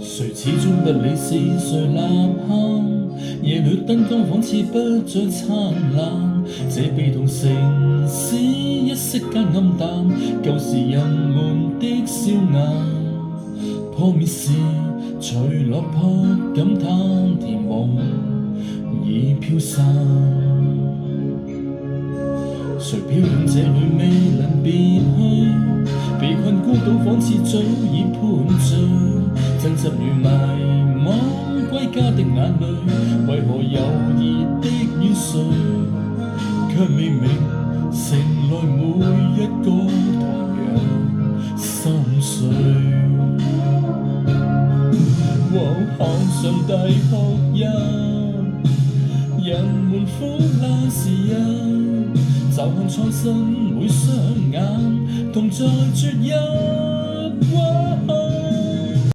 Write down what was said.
誰始終不理是誰吶喊，夜裏燈光仿似不再燦爛，這悲痛城市一息間暗淡，舊時人們的笑顏，破滅時隨落魄感嘆，甜夢已飄散。誰飄遠這裏未能別去，被困孤島仿似早已判罪，爭執與迷惘歸家的眼淚，為何友誼的遠睡，卻未明城內每一個同樣心碎。看上帝哭泣，人們苦難時日，就看蒼生每雙眼，同在絕入。